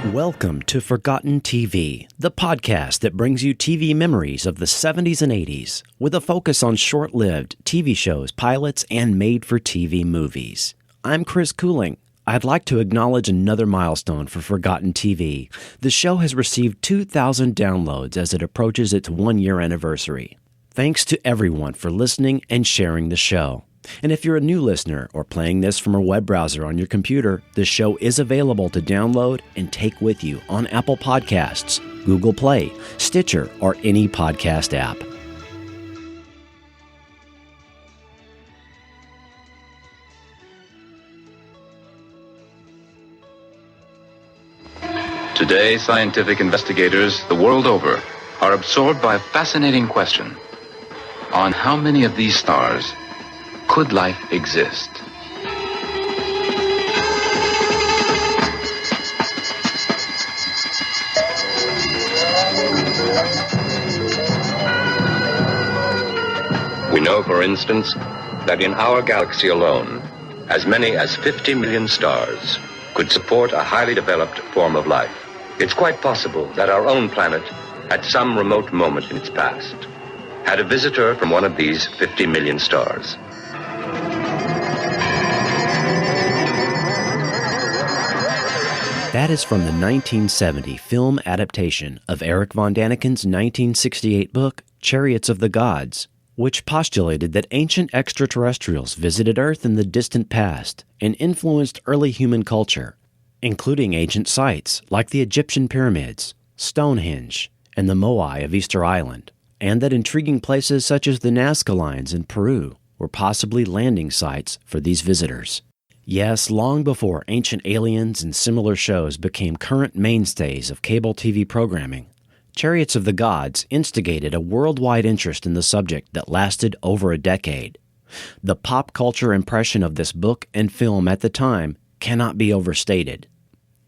Welcome to Forgotten TV, the podcast that brings you TV memories of the 70s and 80s, with a focus on short-lived TV shows, pilots, and made-for-TV movies. I'm Chris Cooling. I'd like to acknowledge another milestone for Forgotten TV. The show has received 2,000 downloads as it approaches its one-year anniversary. Thanks to everyone for listening and sharing the show. And if you're a new listener or playing this from a web browser on your computer, the show is available to download and take with you on Apple Podcasts, Google Play, Stitcher, or any podcast app. Today, scientific investigators the world over are absorbed by a fascinating question. On how many of these stars could life exist? We know, for instance, that in our galaxy alone, as many as 50 million stars could support a highly developed form of life. It's quite possible that our own planet, at some remote moment in its past, had a visitor from one of these 50 million stars. That is from the 1970 film adaptation of Erich von Daniken's 1968 book, Chariots of the Gods, which postulated that ancient extraterrestrials visited Earth in the distant past and influenced early human culture, including ancient sites like the Egyptian pyramids, Stonehenge, and the Moai of Easter Island, and that intriguing places such as the Nazca Lines in Peru were possibly landing sites for these visitors. Yes, long before Ancient Aliens and similar shows became current mainstays of cable TV programming, Chariots of the Gods instigated a worldwide interest in the subject that lasted over a decade. The pop culture impression of this book and film at the time cannot be overstated.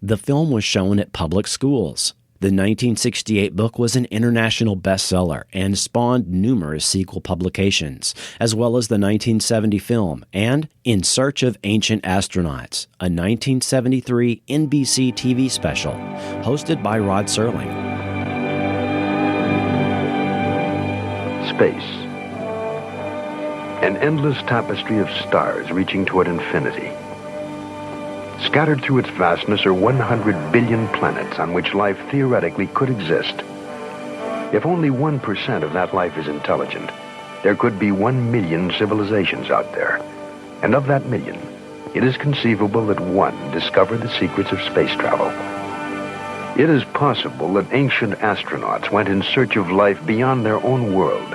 The film was shown at public schools. The 1968 book was an international bestseller and spawned numerous sequel publications, as well as the 1970 film and In Search of Ancient Astronauts, a 1973 NBC TV special hosted by Rod Serling. Space. An endless tapestry of stars reaching toward infinity. Scattered through its vastness are 100 billion planets on which life theoretically could exist. If only 1% of that life is intelligent, there could be 1 million civilizations out there. And of that million, it is conceivable that one discovered the secrets of space travel. It is possible that ancient astronauts went in search of life beyond their own world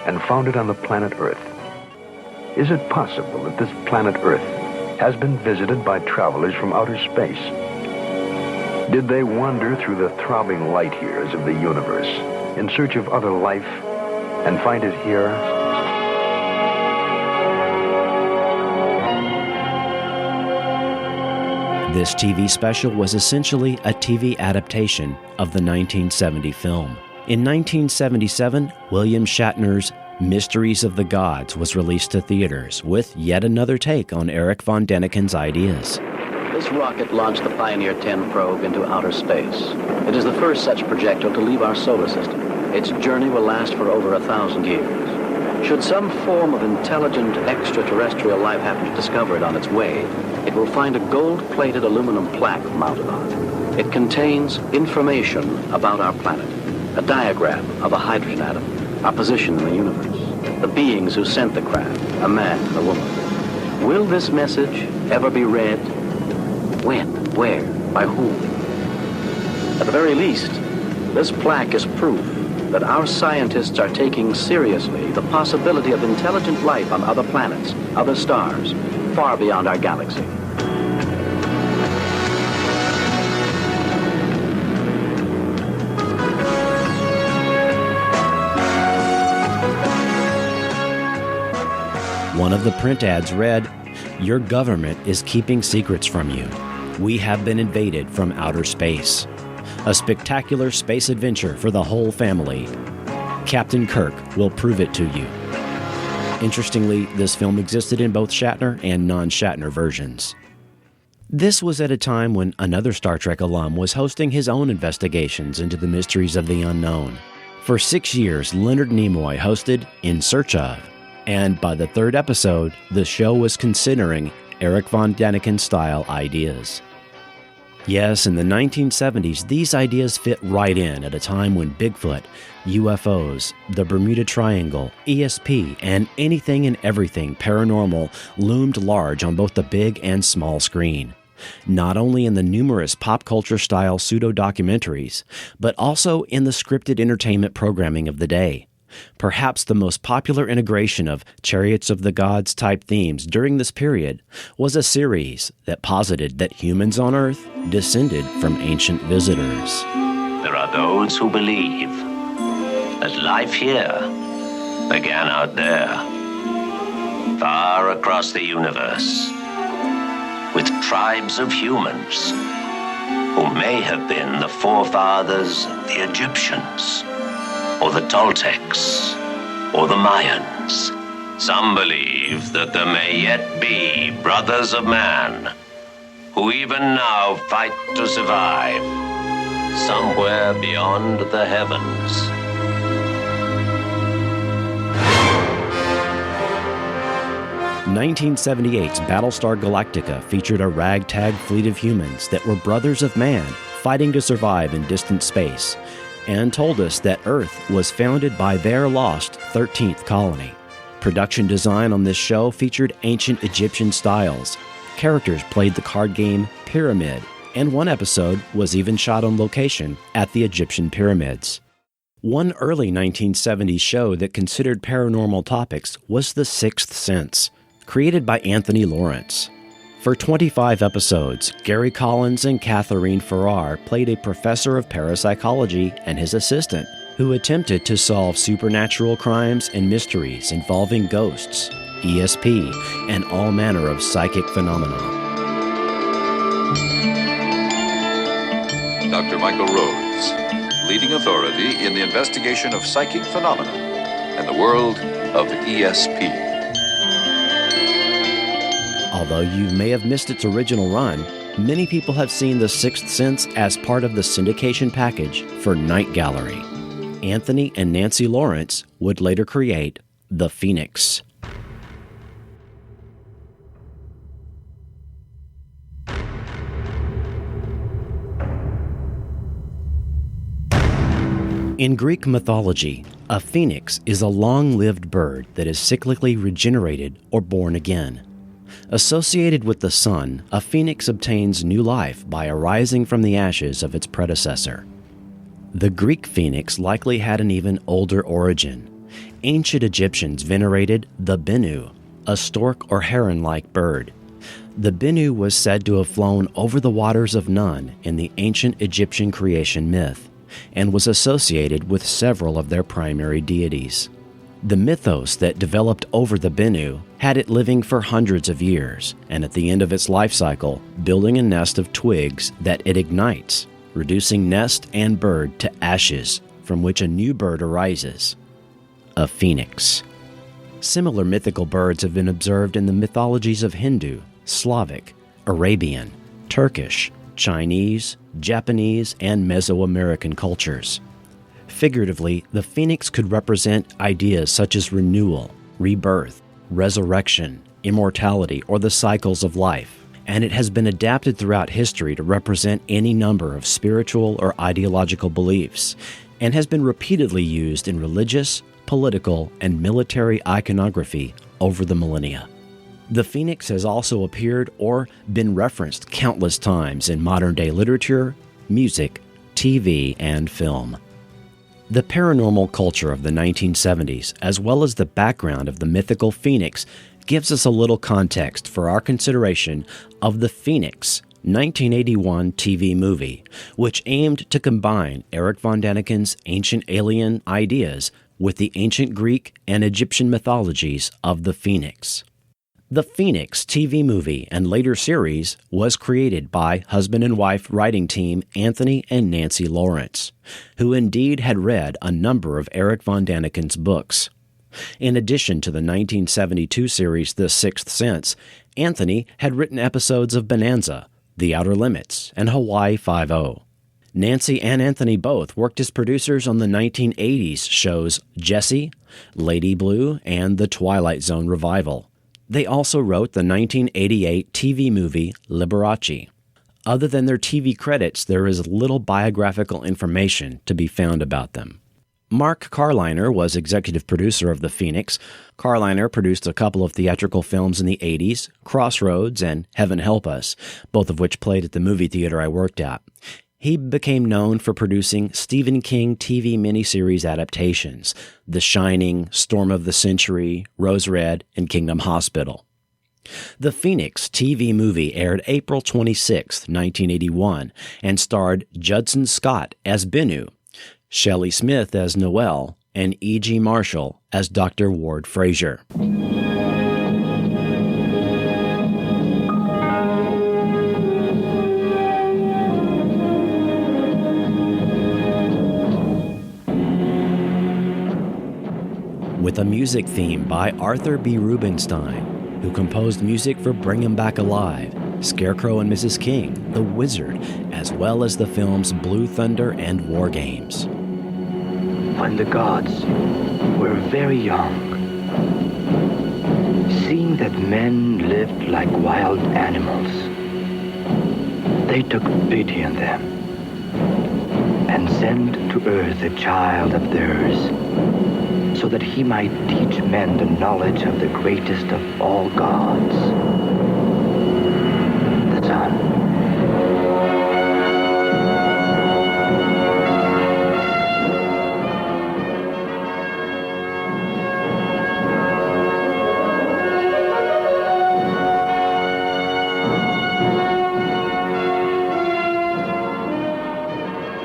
and found it on the planet Earth. Is it possible that this planet Earth has been visited by travelers from outer space? Did they wander through the throbbing light years of the universe in search of other life and find it here? This TV special was essentially a TV adaptation of the 1970 film. In 1977, William Shatner's Mysteries of the Gods was released to theaters with yet another take on Erich von Daniken's ideas. This rocket launched the Pioneer 10 probe into outer space. It is the first such projectile to leave our solar system. Its journey will last for over 1,000 years. Should some form of intelligent extraterrestrial life happen to discover it on its way, it will find a gold-plated aluminum plaque mounted on it. It contains information about our planet, a diagram of a hydrogen atom, our position in the universe, the beings who sent the craft, a man, a woman. Will this message ever be read? When? Where? By whom? At the very least, this plaque is proof that our scientists are taking seriously the possibility of intelligent life on other planets, other stars, far beyond our galaxy. One of the print ads read, "Your government is keeping secrets from you. We have been invaded from outer space. A spectacular space adventure for the whole family. Captain Kirk will prove it to you." Interestingly, this film existed in both Shatner and non-Shatner versions. This was at a time when another Star Trek alum was hosting his own investigations into the mysteries of the unknown. For 6 years, Leonard Nimoy hosted In Search Of, and by the third episode, the show was considering Eric Von Däniken-style ideas. Yes, in the 1970s, these ideas fit right in at a time when Bigfoot, UFOs, the Bermuda Triangle, ESP, and anything and everything paranormal loomed large on both the big and small screen. Not only in the numerous pop culture-style pseudo-documentaries, but also in the scripted entertainment programming of the day. Perhaps the most popular integration of Chariots of the Gods type themes during this period was a series that posited that humans on Earth descended from ancient visitors. There are those who believe that life here began out there, far across the universe, with tribes of humans who may have been the forefathers of the Egyptians, or the Toltecs, or the Mayans. Some believe that there may yet be brothers of man who even now fight to survive somewhere beyond the heavens. "1978's Battlestar Galactica featured a ragtag fleet of humans that were brothers of man fighting to survive in distant space, and told us that Earth was founded by their lost 13th colony. Production design on this show featured ancient Egyptian styles. Characters played the card game Pyramid, and one episode was even shot on location at the Egyptian pyramids. One early 1970s show that considered paranormal topics was The Sixth Sense, created by Anthony Lawrence. For 25 episodes, Gary Collins and Catherine Farrar played a professor of parapsychology and his assistant, who attempted to solve supernatural crimes and mysteries involving ghosts, ESP, and all manner of psychic phenomena. Dr. Michael Rhodes, leading authority in the investigation of psychic phenomena and the world of ESP. Although you may have missed its original run, many people have seen The Sixth Sense as part of the syndication package for Night Gallery. Anthony and Nancy Lawrence would later create The Phoenix. In Greek mythology, a phoenix is a long-lived bird that is cyclically regenerated or born again. Associated with the sun, a phoenix obtains new life by arising from the ashes of its predecessor. The Greek phoenix likely had an even older origin. Ancient Egyptians venerated the Bennu, a stork or heron-like bird. The Bennu was said to have flown over the waters of Nun in the ancient Egyptian creation myth, and was associated with several of their primary deities. The mythos that developed over the Bennu had it living for hundreds of years, and at the end of its life cycle, building a nest of twigs that it ignites, reducing nest and bird to ashes, from which a new bird arises, a phoenix. Similar mythical birds have been observed in the mythologies of Hindu, Slavic, Arabian, Turkish, Chinese, Japanese, and Mesoamerican cultures. Figuratively, the phoenix could represent ideas such as renewal, rebirth, resurrection, immortality, or the cycles of life, and it has been adapted throughout history to represent any number of spiritual or ideological beliefs, and has been repeatedly used in religious, political, and military iconography over the millennia. The phoenix has also appeared or been referenced countless times in modern-day literature, music, TV, and film. The paranormal culture of the 1970s, as well as the background of the mythical phoenix, gives us a little context for our consideration of The Phoenix, 1981 TV movie, which aimed to combine Eric Von Däniken's ancient alien ideas with the ancient Greek and Egyptian mythologies of the phoenix. The Phoenix TV movie and later series was created by husband and wife writing team Anthony and Nancy Lawrence, who indeed had read a number of Eric Von Däniken's books. In addition to the 1972 series The Sixth Sense, Anthony had written episodes of Bonanza, The Outer Limits, and Hawaii Five-0. Nancy and Anthony both worked as producers on the 1980s shows Jessie, Lady Blue, and The Twilight Zone revival. They also wrote the 1988 TV movie Liberace. Other than their TV credits, there is little biographical information to be found about them. Mark Carliner was executive producer of The Phoenix. Carliner produced a couple of theatrical films in the 80s, Crossroads and Heaven Help Us, both of which played at the movie theater I worked at. He became known for producing Stephen King TV miniseries adaptations, The Shining, Storm of the Century, Rose Red, and Kingdom Hospital. The Phoenix TV movie aired April 26, 1981, and starred Judson Scott as Bennu, Shelley Smith as Noelle, and E.G. Marshall as Dr. Ward Frazier. With a music theme by Arthur B. Rubinstein, who composed music for Bring 'Em Back Alive, Scarecrow and Mrs. King, The Wizard, as well as the films Blue Thunder and War Games. When the gods were very young, seeing that men lived like wild animals, they took pity on them and sent to earth a child of theirs, so that he might teach men the knowledge of the greatest of all gods, the sun.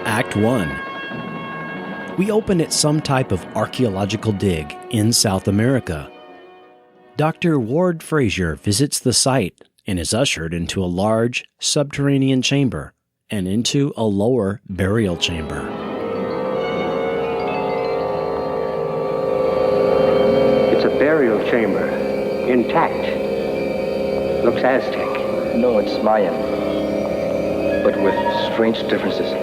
Act 1. We open at some type of archaeological dig in South America. Dr. Ward Frazier visits the site and is ushered into a large subterranean chamber and into a lower burial chamber. It's a burial chamber, intact. Looks Aztec. No, it's Mayan, but with strange differences.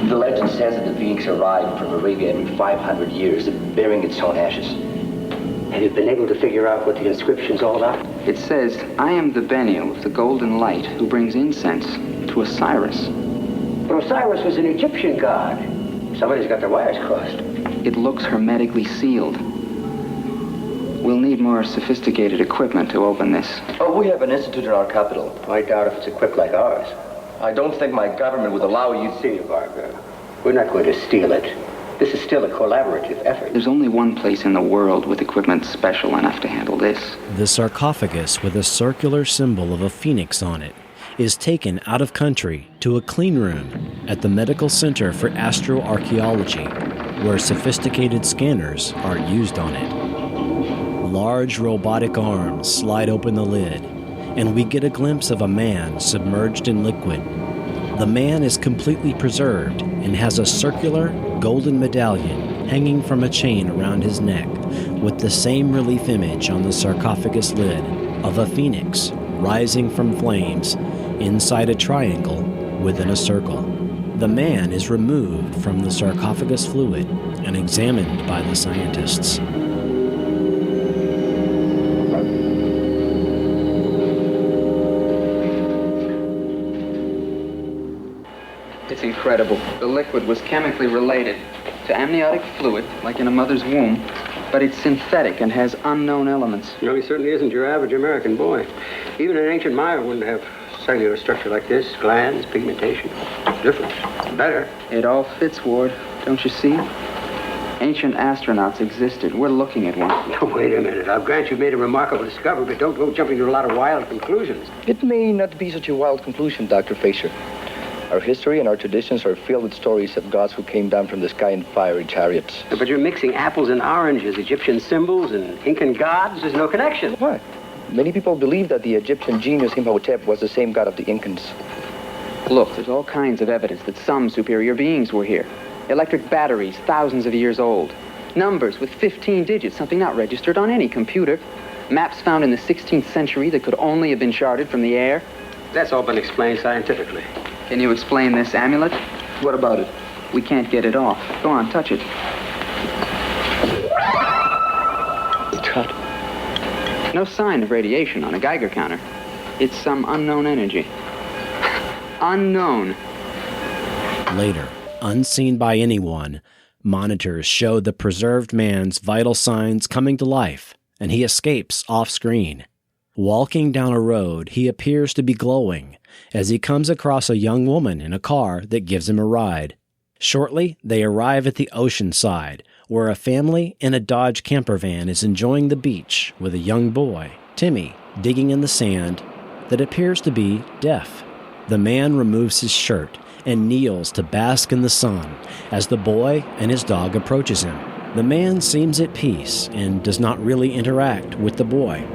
The legend says that the Phoenix arrived from Arabia every 500 years, bearing its own ashes. Have you been able to figure out what the inscription's all about? It says, I am the Bennu of the golden light who brings incense to Osiris. But Osiris was an Egyptian god. Somebody's got their wires crossed. It looks hermetically sealed. We'll need more sophisticated equipment to open this. Oh, we have an institute in our capital. I doubt if it's equipped like ours. I don't think my government would allow you... See, Varga, we're not going to steal it. This is still a collaborative effort. There's only one place in the world with equipment special enough to handle this. The sarcophagus with a circular symbol of a phoenix on it is taken out of country to a clean room at the Medical Center for Astroarchaeology, where sophisticated scanners are used on it. Large robotic arms slide open the lid, and we get a glimpse of a man submerged in liquid. The man is completely preserved and has a circular golden medallion hanging from a chain around his neck, with the same relief image on the sarcophagus lid of a phoenix rising from flames inside a triangle within a circle. The man is removed from the sarcophagus fluid and examined by the scientists. It's incredible. The liquid was chemically related to amniotic fluid, like in a mother's womb, but it's synthetic and has unknown elements. No, he certainly isn't your average American boy. Even an ancient Maya wouldn't have cellular structure like this, glands, pigmentation. Different. Better. It all fits, Ward. Don't you see? Ancient astronauts existed. We're looking at one. Now, wait a minute. I'll grant you've made a remarkable discovery, but don't go jumping to a lot of wild conclusions. It may not be such a wild conclusion, Dr. Frazier. Our history and our traditions are filled with stories of gods who came down from the sky in fiery chariots. But you're mixing apples and oranges, Egyptian symbols and Incan gods. There's no connection. What? Many people believe that the Egyptian genius Imhotep was the same god of the Incans. Look, there's all kinds of evidence that some superior beings were here. Electric batteries, thousands of years old. Numbers with 15 digits, something not registered on any computer. Maps found in the 16th century that could only have been charted from the air. That's all been explained scientifically. Can you explain this amulet? What about it? We can't get it off. Go on, touch it. It's hot. No sign of radiation on a Geiger counter. It's some unknown energy. Unknown. Later, unseen by anyone, monitors show the preserved man's vital signs coming to life, and he escapes off-screen. Walking down a road, he appears to be glowing as he comes across a young woman in a car that gives him a ride. Shortly, they arrive at the ocean side, where a family in a Dodge camper van is enjoying the beach with a young boy, Timmy, digging in the sand that appears to be deaf. The man removes his shirt and kneels to bask in the sun as the boy and his dog approaches him. The man seems at peace and does not really interact with the boy.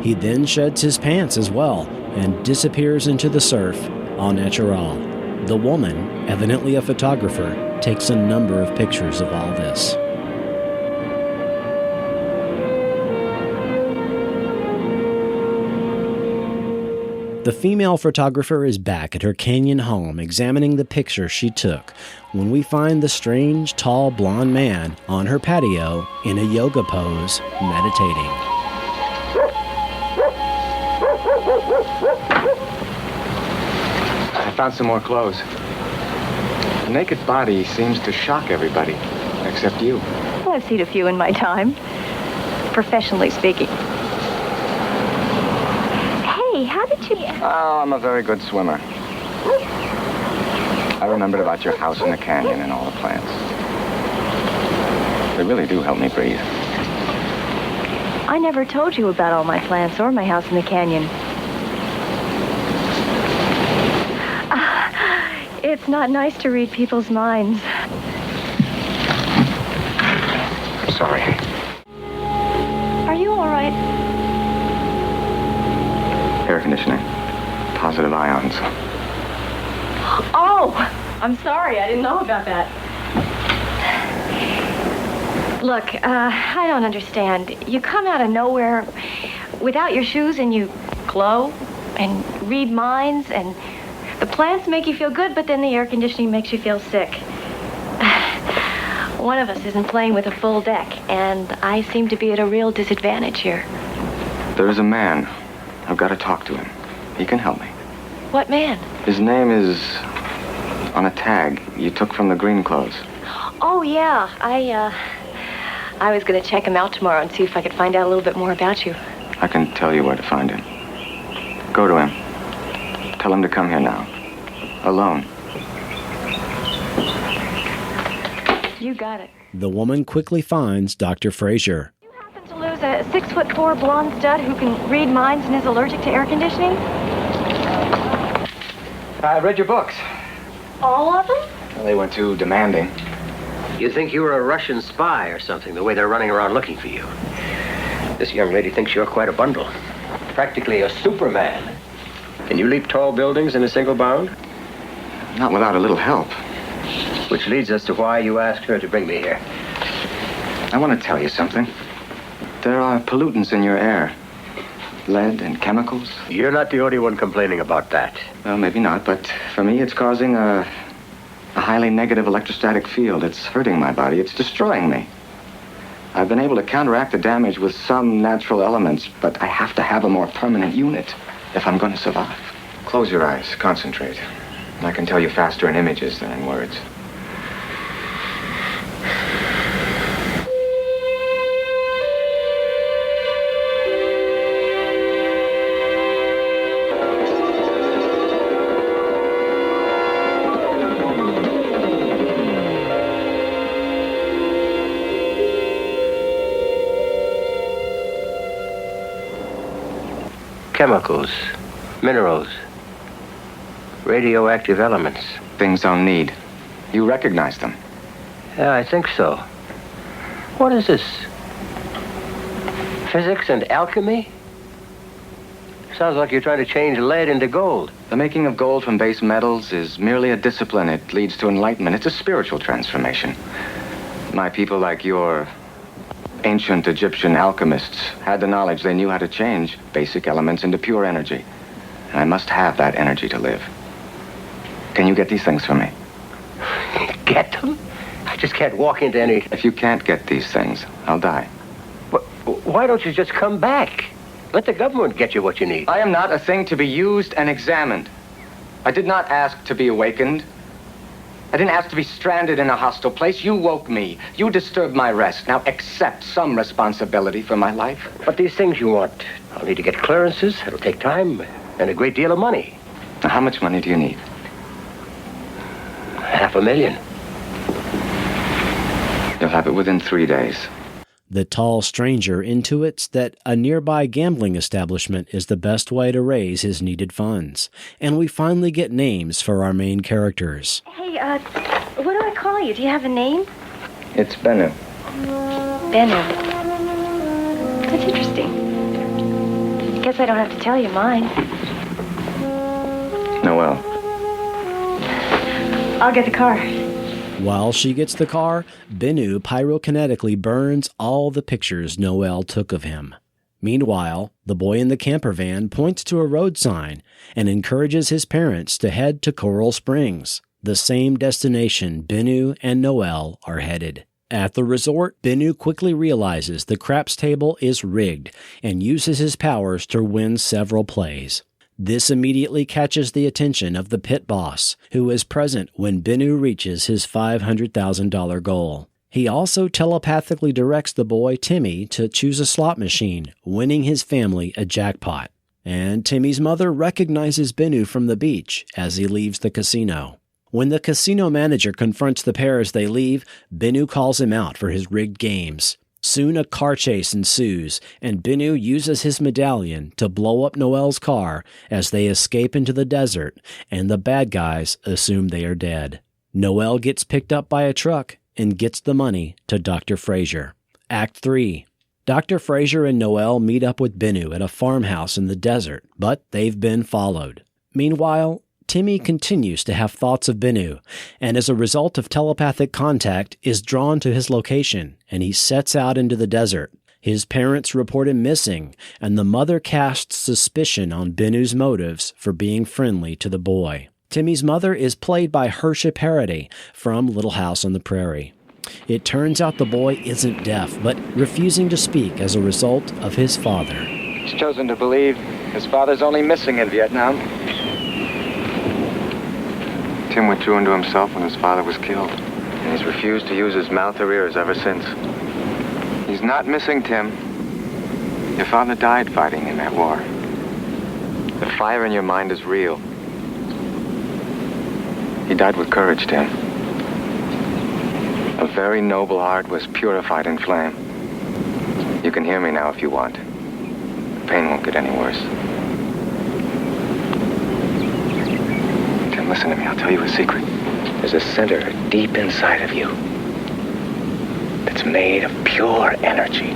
He then sheds his pants as well and disappears into the surf au naturel. The woman, evidently a photographer, takes a number of pictures of all this. The female photographer is back at her canyon home examining the picture she took when we find the strange, tall, blonde man on her patio in a yoga pose, meditating. I found some more clothes. The naked body seems to shock everybody, except you. Well, I've seen a few in my time, professionally speaking. Hey, how did you... Oh, I'm a very good swimmer. I remembered about your house in the canyon and all the plants. They really do help me breathe. I never told you about all my plants or my house in the canyon. It's not nice to read people's minds. Sorry. Are you all right? Air conditioning. Positive ions. Oh, I'm sorry. I didn't know about that. Look, I don't understand. You come out of nowhere without your shoes and you glow and read minds and the plants make you feel good, but then the air conditioning makes you feel sick. One of us isn't playing with a full deck, and I seem to be at a real disadvantage here. There is a man. I've got to talk to him. He can help me. What man? His name is on a tag you took from the green clothes. Oh, yeah. I was going to check him out tomorrow and see if I could find out a little bit more about you. I can tell you where to find him. Go to him. Tell him to come here now. Alone. You got it. The woman quickly finds Dr. Frazier. You happen to lose a 6'4" blonde stud who can read minds and is allergic to air conditioning? I read your books. All of them? Well, they weren't too demanding. You'd think you were a Russian spy or something, the way they're running around looking for you. This young lady thinks you're quite a bundle. Practically a Superman. Can you leap tall buildings in a single bound? Not without a little help. Which leads us to why you asked her to bring me here. I want to tell you something. There are pollutants in your air. Lead and chemicals. You're not the only one complaining about that. Well, maybe not, but for me it's causing a highly negative electrostatic field. It's hurting my body. It's destroying me. I've been able to counteract the damage with some natural elements, but I have to have a more permanent unit if I'm going to survive. Close your eyes. Concentrate. I can tell you faster in images than in words. Chemicals, minerals, radioactive elements. Things I'll need. You recognize them? Yeah, I think so. What is this? Physics and alchemy? Sounds like you're trying to change lead into gold. The making of gold from base metals is merely a discipline. It leads to enlightenment. It's a spiritual transformation. My people, like your ancient Egyptian alchemists, had the knowledge. They knew how to change basic elements into pure energy. And I must have that energy to live. Can you get these things for me? Get them? I just can't walk into any... If you can't get these things, I'll die. But why don't you just come back? Let the government get you what you need. I am not a thing to be used and examined. I did not ask to be awakened. I didn't ask to be stranded in a hostile place. You woke me. You disturbed my rest. Now accept some responsibility for my life. But these things you want, I'll need to get clearances. It'll take time and a great deal of money. Now, how much money do you need? $500,000. You'll have it within 3 days. The tall stranger intuits that a nearby gambling establishment is the best way to raise his needed funds. And we finally get names for our main characters. Hey, what do I call you? Do you have a name? It's Bennu. Bennu. That's interesting. Guess I don't have to tell you mine. Noel. I'll get the car. While she gets the car, Bennu pyrokinetically burns all the pictures Noel took of him. Meanwhile, the boy in the camper van points to a road sign and encourages his parents to head to Coral Springs, the same destination Bennu and Noel are headed. At the resort, Bennu quickly realizes the craps table is rigged and uses his powers to win several plays. This immediately catches the attention of the pit boss, who is present when Bennu reaches his $500,000 goal. He also telepathically directs the boy Timmy to choose a slot machine, winning his family a jackpot. And Timmy's mother recognizes Bennu from the beach as he leaves the casino. When the casino manager confronts the pair as they leave, Bennu calls him out for his rigged games. Soon a car chase ensues, and Bennu uses his medallion to blow up Noel's car as they escape into the desert, and the bad guys assume they are dead. Noel gets picked up by a truck and gets the money to Dr. Fraser. Act 3. Dr. Fraser and Noel meet up with Bennu at a farmhouse in the desert, but they've been followed. Meanwhile, Timmy continues to have thoughts of Bennu, and as a result of telepathic contact, is drawn to his location, and he sets out into the desert. His parents report him missing, and the mother casts suspicion on Bennu's motives for being friendly to the boy. Timmy's mother is played by Hersha Parody from Little House on the Prairie. It turns out the boy isn't deaf, but refusing to speak as a result of his father. He's chosen to believe his father's only missing in Vietnam. Tim withdrew into himself when his father was killed, and he's refused to use his mouth or ears ever since. He's not missing, Tim. Your father died fighting in that war. The fire in your mind is real. He died with courage, Tim. A very noble heart was purified in flame. You can hear me now if you want. The pain won't get any worse. Tim, listen to me. I'll tell you a secret. There's a center deep inside of you that's made of pure energy.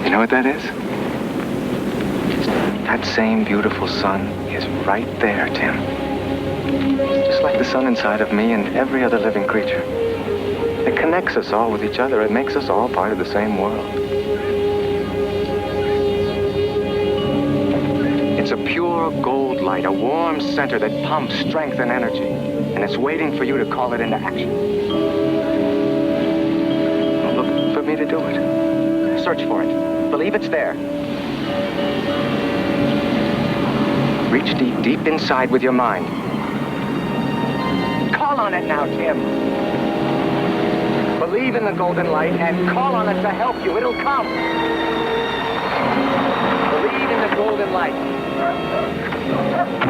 You know what that is? That same beautiful sun is right there, Tim. Just like the sun inside of me and every other living creature. It connects us all with each other. It makes us all part of the same world. It's a pure gold light, a warm center that pumps strength and energy. And it's waiting for you to call it into action. Well, look for me to do it. Search for it. Believe it's there. Reach deep, deep inside with your mind. Call on it now, Tim. Believe in the golden light and call on it to help you. It'll come. Believe in the golden light. Help me!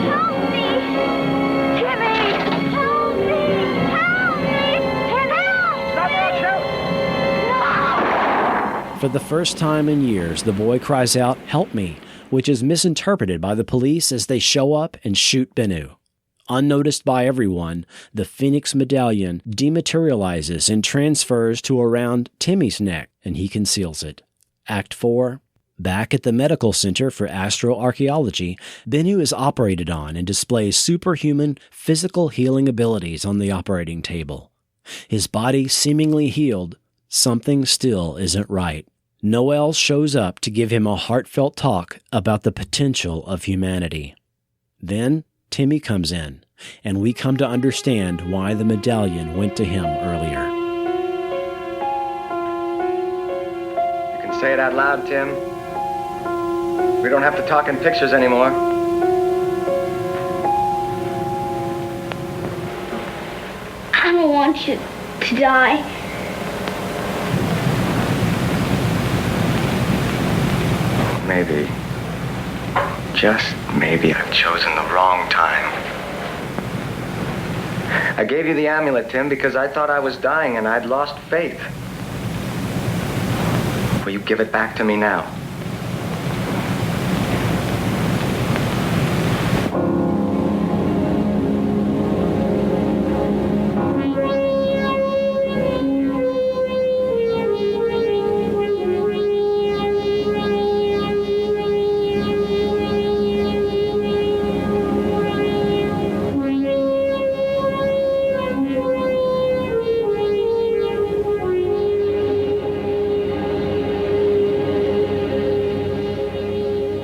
Help me! Timmy! Help me! Help me! Timmy! No! For the first time in years, the boy cries out, "Help me," which is misinterpreted by the police as they show up and shoot Bennu. Unnoticed by everyone, the Phoenix medallion dematerializes and transfers to around Timmy's neck, and he conceals it. Act 4. Back at the Medical Center for Astroarchaeology, Bennu is operated on and displays superhuman physical healing abilities on the operating table. His body seemingly healed, something still isn't right. Noel shows up to give him a heartfelt talk about the potential of humanity. Then Timmy comes in, and we come to understand why the medallion went to him earlier. You can say it out loud, Tim. We don't have to talk in pictures anymore. I don't want you to die. Maybe, just maybe, I've chosen the wrong time. I gave you the amulet, Tim, because I thought I was dying and I'd lost faith. Will you give it back to me now?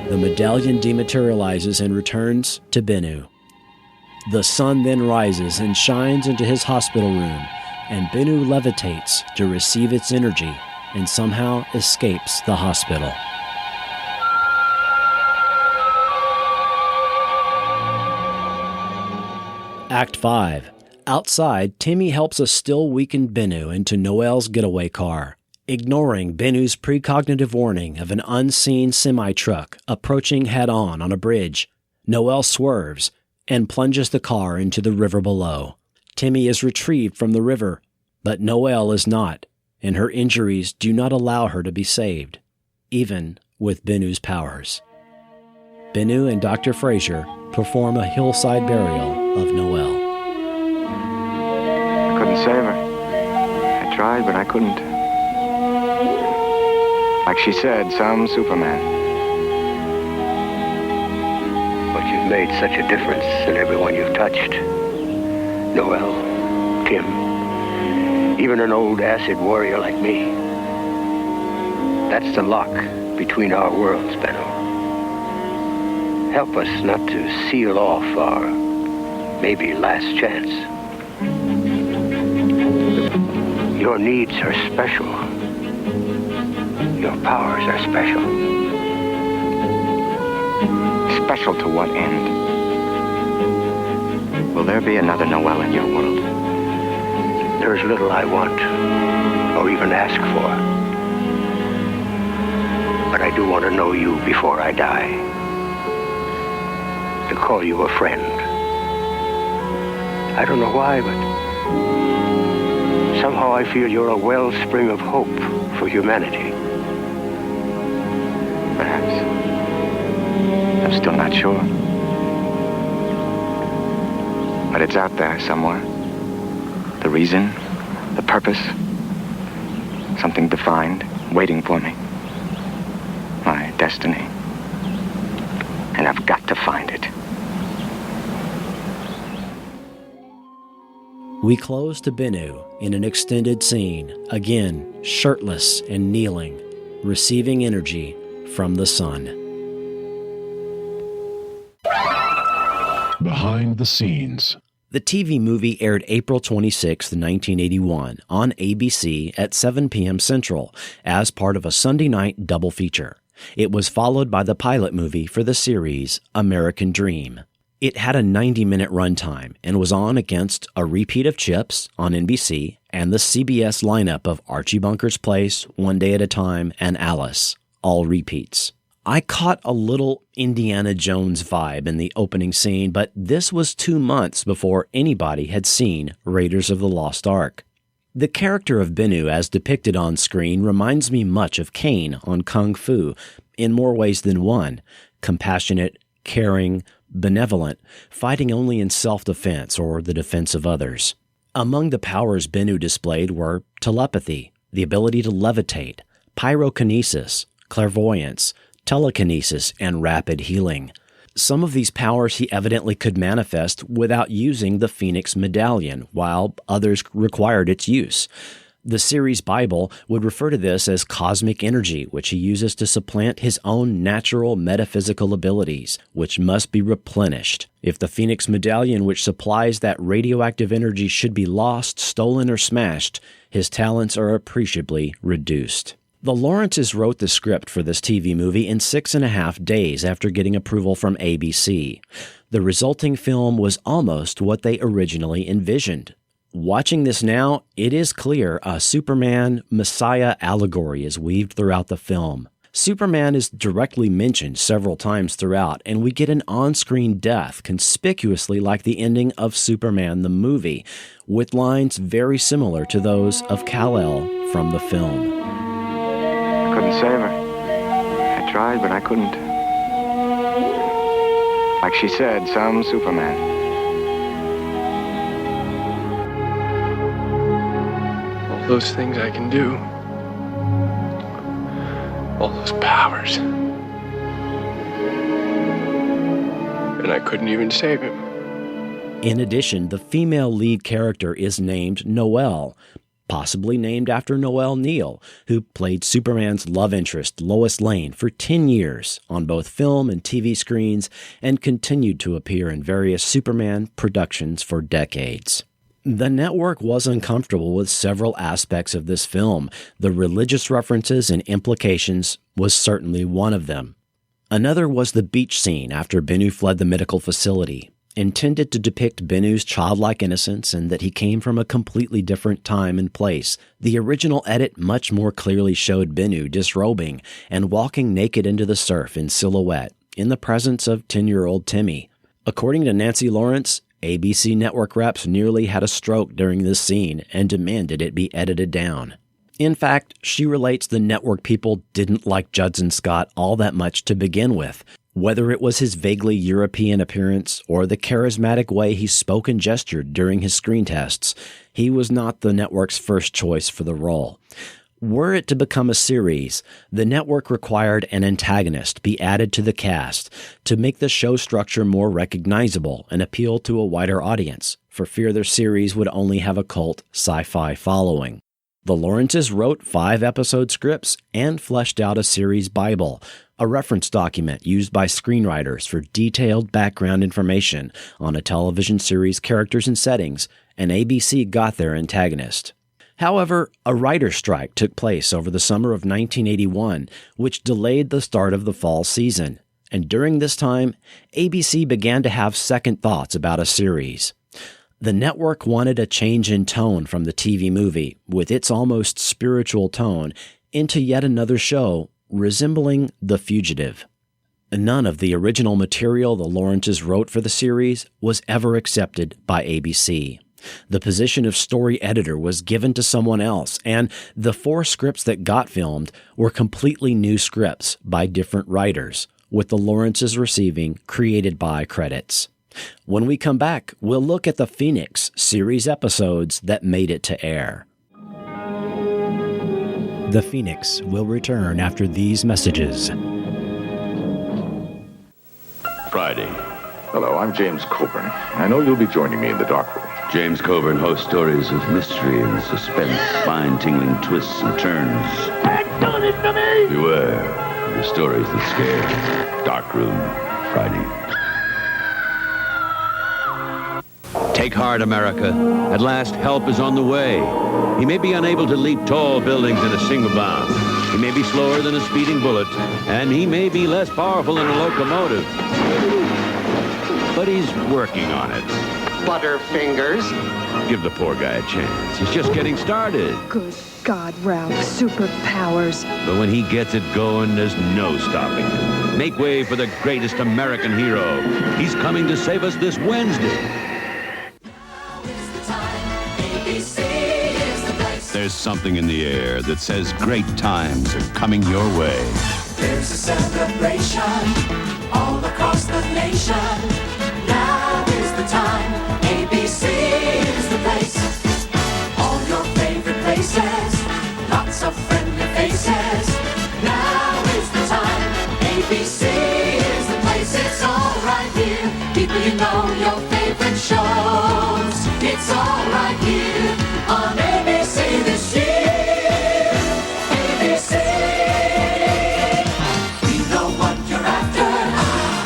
The medallion dematerializes and returns to Bennu. The sun then rises and shines into his hospital room, and Bennu levitates to receive its energy and somehow escapes the hospital. Act 5. Outside, Timmy helps a still weakened Bennu into Noel's getaway car. Ignoring Bennu's precognitive warning of an unseen semi-truck approaching head-on on a bridge, Noel swerves and plunges the car into the river below. Timmy is retrieved from the river, but Noel is not, and her injuries do not allow her to be saved, even with Bennu's powers. Bennu and Dr. Fraser perform a hillside burial of Noel. I couldn't save her. I tried, but I couldn't. Like she said, some Superman. But you've made such a difference in everyone you've touched. Noel, Tim, even an old acid warrior like me. That's the lock between our worlds, Bennu. Help us not to seal off our maybe last chance. Your needs are special. Your powers are special. Special to what end? Will there be another Noel in your world? There's little I want, or even ask for. But I do want to know you before I die. To call you a friend. I don't know why, but somehow I feel you're a wellspring of hope for humanity. Perhaps. I'm still not sure. But it's out there somewhere. The reason, the purpose, something defined, waiting for me. My destiny. And I've got to find it. We close to Bennu in an extended scene, again shirtless and kneeling, receiving energy from the sun. Behind the scenes. The TV movie aired April 26, 1981 on ABC at 7 p.m. Central as part of a Sunday night double feature. It was followed by the pilot movie for the series American Dream. It had a 90-minute runtime and was on against a repeat of Chips on NBC and the CBS lineup of Archie Bunker's Place, One Day at a Time, and Alice, all repeats. I caught a little Indiana Jones vibe in the opening scene, but this was 2 months before anybody had seen Raiders of the Lost Ark. The character of Bennu as depicted on screen reminds me much of Kane on Kung Fu in more ways than one: compassionate, caring, benevolent, fighting only in self-defense or the defense of others. Among the powers Bennu displayed were telepathy, the ability to levitate, pyrokinesis, clairvoyance, telekinesis, and rapid healing. Some of these powers he evidently could manifest without using the Phoenix medallion, while others required its use. The series Bible would refer to this as cosmic energy, which he uses to supplant his own natural metaphysical abilities, which must be replenished. If the Phoenix medallion which supplies that radioactive energy should be lost, stolen, or smashed, his talents are appreciably reduced. The Lawrences wrote the script for this TV movie in 6.5 days after getting approval from ABC. The resulting film was almost what they originally envisioned. Watching this now, it is clear a Superman Messiah allegory is weaved throughout the film. Superman is directly mentioned several times throughout, and we get an on-screen death conspicuously like the ending of Superman the movie, with lines very similar to those of Kal-El from the film. I couldn't save her. I tried, but I couldn't. Like she said, some Superman. Those things I can do. All those powers. And I couldn't even save him. In addition, the female lead character is named Noelle, possibly named after Noelle Neal, who played Superman's love interest, Lois Lane, for 10 years on both film and TV screens and continued to appear in various Superman productions for decades. The network was uncomfortable with several aspects of this film. The religious references and implications was certainly one of them. Another was the beach scene after Bennu fled the medical facility, intended to depict Bennu's childlike innocence and that he came from a completely different time and place. The original edit much more clearly showed Bennu disrobing and walking naked into the surf in silhouette in the presence of 10-year-old Timmy. According to Nancy Lawrence, ABC network reps nearly had a stroke during this scene and demanded it be edited down. In fact, she relates the network people didn't like Judson Scott all that much to begin with. Whether it was his vaguely European appearance or the charismatic way he spoke and gestured during his screen tests, he was not the network's first choice for the role. Were it to become a series, the network required an antagonist be added to the cast to make the show structure more recognizable and appeal to a wider audience, for fear their series would only have a cult sci-fi following. The Lawrences wrote 5-episode scripts and fleshed out a series Bible, a reference document used by screenwriters for detailed background information on a television series' characters and settings, and ABC got their antagonist. However, a writer's strike took place over the summer of 1981, which delayed the start of the fall season. And during this time, ABC began to have second thoughts about a series. The network wanted a change in tone from the TV movie, with its almost spiritual tone, into yet another show resembling The Fugitive. None of the original material the Lawrences wrote for the series was ever accepted by ABC. The position of story editor was given to someone else, and the 4 scripts that got filmed were completely new scripts by different writers, with the Lawrences receiving created by credits. When we come back, we'll look at the Phoenix series episodes that made it to air. The Phoenix will return after these messages. Friday. Hello, I'm James Coburn. I know you'll be joining me in the darkroom. James Coburn hosts stories of mystery and suspense, spine-tingling twists and turns. Done it to me! Beware of the stories that scare. Darkroom, Friday. Take heart, America. At last, help is on the way. He may be unable to leap tall buildings in a single bound. He may be slower than a speeding bullet, and he may be less powerful than a locomotive. But he's working on it. Butterfingers. Give the poor guy a chance. He's just getting started. Good God, Ralph. Superpowers. But when he gets it going, there's no stopping him. Make way for the greatest American hero. He's coming to save us this Wednesday. There's something in the air that says great times are coming your way. There's a celebration all across the nation. Now is the time. ABC is the place. All your favorite places. Lots of friendly faces. you know your favorite shows. It's all right here on ABC this year. ABC. We know what you're after.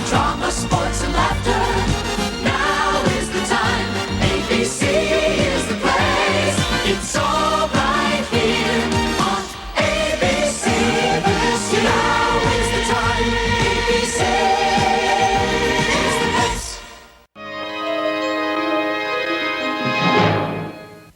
Drama, sports, and laughter. Now is the time. ABC is the place. It's all right here on ABC this year. Now is the time. ABC is the place.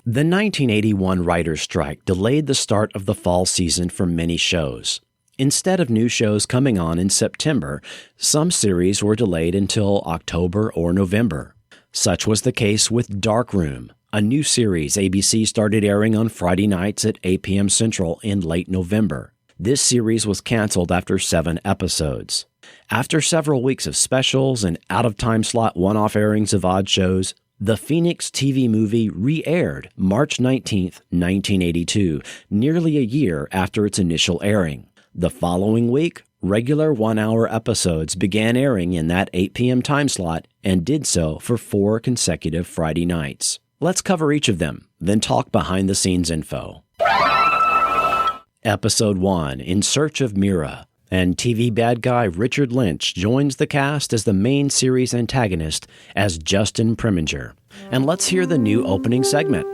The 1981 writer's strike delayed the start of the fall season for many shows. Instead of new shows coming on in September, some series were delayed until October or November. Such was the case with Darkroom, a new series ABC started airing on Friday nights at 8 p.m. Central in late November. This series was canceled after 7 episodes. After several weeks of specials and out-of-time slot one-off airings of odd shows, the Phoenix TV movie re-aired March 19, 1982, nearly a year after its initial airing. The following week, regular one-hour episodes began airing in that 8 p.m. time slot and did so for 4 consecutive Friday nights. Let's cover each of them, then talk behind-the-scenes info. Episode 1, In Search of Mira, and TV bad guy Richard Lynch joins the cast as the main series antagonist as Justin Preminger. And let's hear the new opening segment.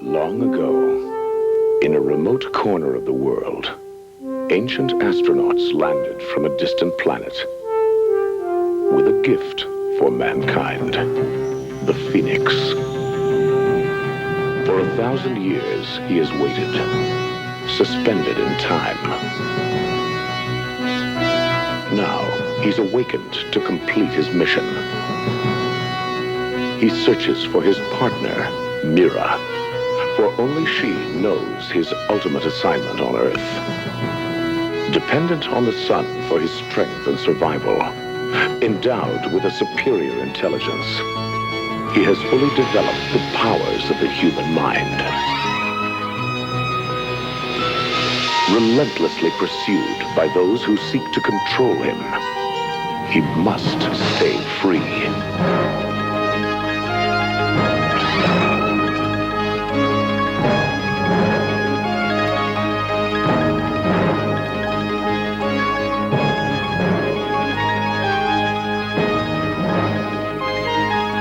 Long ago, in a remote corner of the world, ancient astronauts landed from a distant planet with a gift for mankind, the Phoenix. For 1,000 years, he has waited, suspended in time. Now, he's awakened to complete his mission. He searches for his partner, Mira, for only she knows his ultimate assignment on Earth. Dependent on the sun for his strength and survival, endowed with a superior intelligence, he has fully developed the powers of the human mind. Relentlessly pursued by those who seek to control him, he must stay free.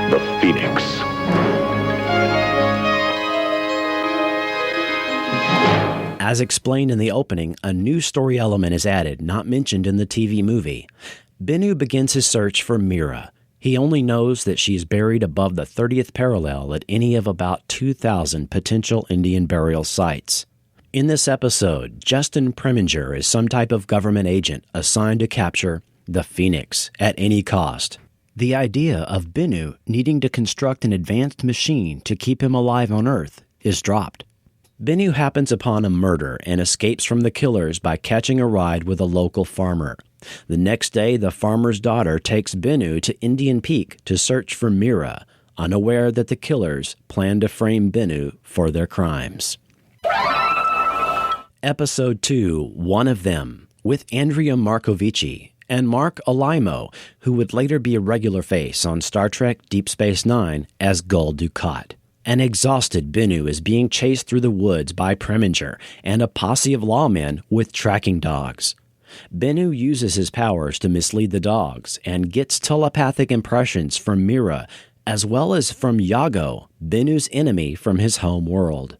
The Phoenix. As explained in the opening, a new story element is added, not mentioned in the TV movie. Bennu begins his search for Mira. He only knows that she is buried above the 30th parallel at any of about 2,000 potential Indian burial sites. In this episode, Justin Preminger is some type of government agent assigned to capture the Phoenix at any cost. The idea of Bennu needing to construct an advanced machine to keep him alive on Earth is dropped. Bennu happens upon a murder and escapes from the killers by catching a ride with a local farmer. The next day, the farmer's daughter takes Bennu to Indian Peak to search for Mira, unaware that the killers plan to frame Bennu for their crimes. Episode 2, One of Them, with Andrea Marcovici and Mark Alaimo, who would later be a regular face on Star Trek Deep Space Nine as Gul Dukat. An exhausted Bennu is being chased through the woods by Preminger and a posse of lawmen with tracking dogs. Bennu uses his powers to mislead the dogs and gets telepathic impressions from Mira, as well as from Yago, Bennu's enemy from his home world.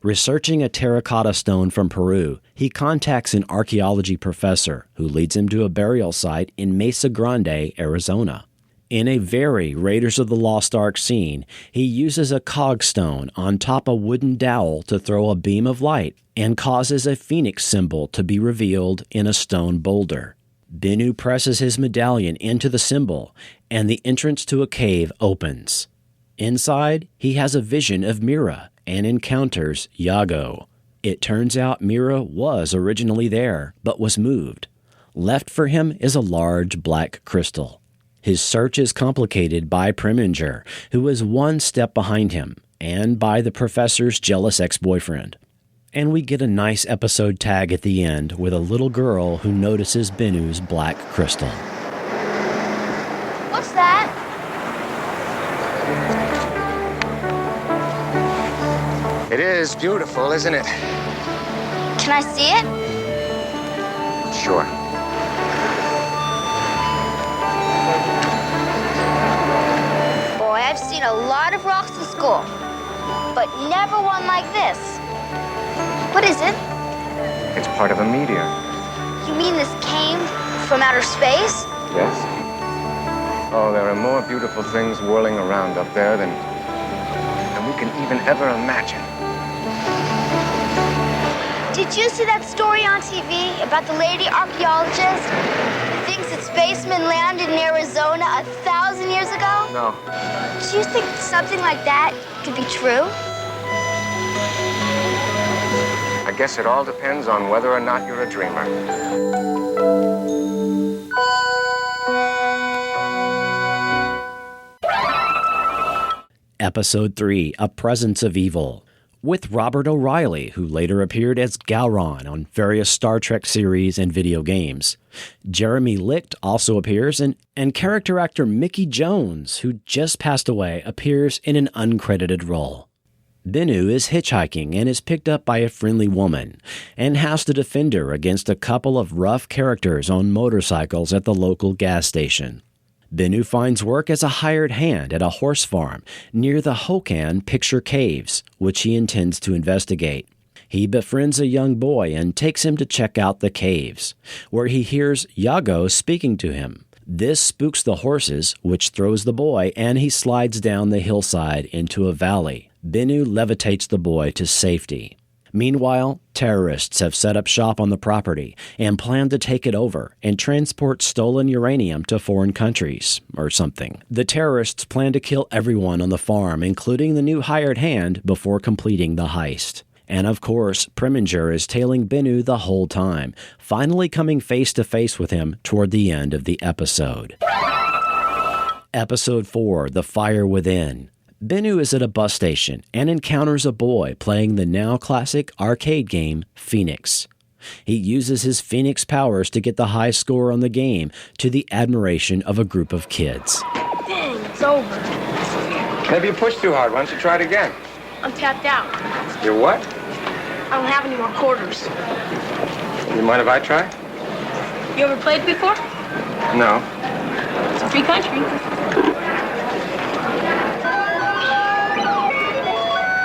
Researching a terracotta stone from Peru, he contacts an archaeology professor who leads him to a burial site in Mesa Grande, Arizona. In a very Raiders of the Lost Ark scene, he uses a cogstone on top a wooden dowel to throw a beam of light and causes a phoenix symbol to be revealed in a stone boulder. Bennu presses his medallion into the symbol, and the entrance to a cave opens. Inside, he has a vision of Mira and encounters Yago. It turns out Mira was originally there, but was moved. Left for him is a large black crystal. His search is complicated by Preminger, who is one step behind him, and by the professor's jealous ex-boyfriend. And we get a nice episode tag at the end with a little girl who notices Bennu's black crystal. What What's that? It is beautiful, isn't it? Can I see it? Sure. Boy, I've seen a lot of rocks in school, but never one like this. What is it? It's part of a meteor. You mean this came from outer space? Yes? Oh, there are more beautiful things whirling around up there than we can even ever imagine. Did you see that story on TV about the lady archaeologist who thinks that spacemen landed in Arizona 1,000 years ago? No. Do you think something like that could be true? I guess it all depends on whether or not you're a dreamer. Episode 3, A Presence of Evil, with Robert O'Reilly, who later appeared as Gowron on various Star Trek series and video games. Jeremy Licht also appears, and character actor Mickey Jones, who just passed away, appears in an uncredited role. Bennu is hitchhiking and is picked up by a friendly woman and has to defend her against a couple of rough characters on motorcycles at the local gas station. Bennu finds work as a hired hand at a horse farm near the Hokan Picture Caves, which he intends to investigate. He befriends a young boy and takes him to check out the caves, where he hears Yago speaking to him. This spooks the horses, which throws the boy, and he slides down the hillside into a valley. Bennu levitates the boy to safety. Meanwhile, terrorists have set up shop on the property and plan to take it over and transport stolen uranium to foreign countries, or something. The terrorists plan to kill everyone on the farm, including the new hired hand, before completing the heist. And of course, Preminger is tailing Bennu the whole time, finally coming face to face with him toward the end of the episode. Episode 4, The Fire Within. Bennu is at a bus station and encounters a boy playing the now classic arcade game Phoenix. He uses his Phoenix powers to get the high score on the game, to the admiration of a group of kids. Dang, it's over. Maybe you pushed too hard. Why don't you try it again? I'm tapped out. You're what? I don't have any more quarters. You mind if I try? You ever played before? No. It's a free country.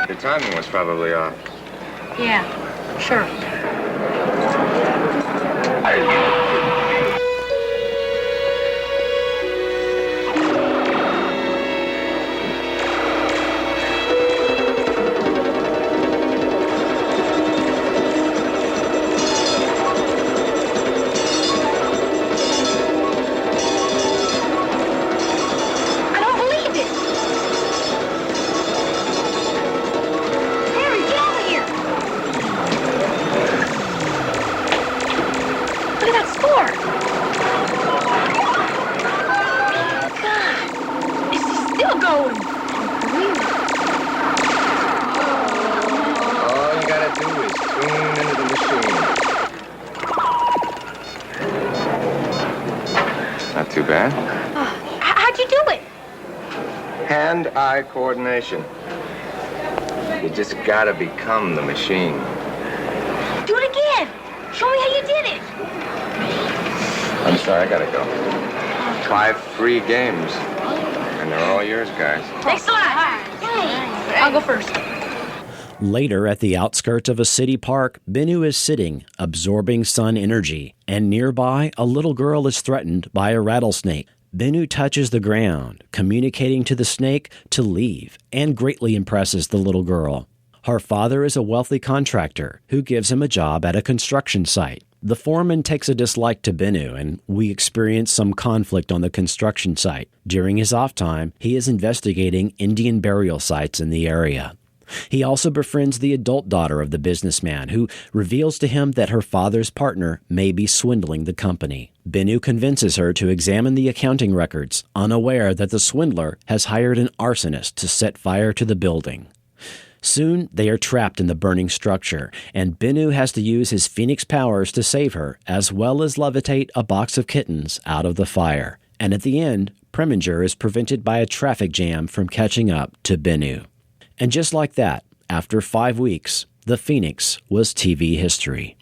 Your timing was probably off. Yeah, sure. Too bad. How'd you do it? Hand-eye coordination. You just gotta become the machine. Do it again. Show me how you did it. I'm sorry, I gotta go. 5 free games. And they're all yours, guys. Thanks a lot. I'll go first. Later, at the outskirts of a city park, Bennu is sitting, absorbing sun energy, and nearby, a little girl is threatened by a rattlesnake. Bennu touches the ground, communicating to the snake to leave, and greatly impresses the little girl. Her father is a wealthy contractor who gives him a job at a construction site. The foreman takes a dislike to Bennu, and we experience some conflict on the construction site. During his off time, he is investigating Indian burial sites in the area. He also befriends the adult daughter of the businessman, who reveals to him that her father's partner may be swindling the company. Bennu convinces her to examine the accounting records, unaware that the swindler has hired an arsonist to set fire to the building. Soon, they are trapped in the burning structure, and Bennu has to use his Phoenix powers to save her, as well as levitate a box of kittens out of the fire. And at the end, Preminger is prevented by a traffic jam from catching up to Bennu. And just like that, after 5 weeks, The Phoenix was TV history.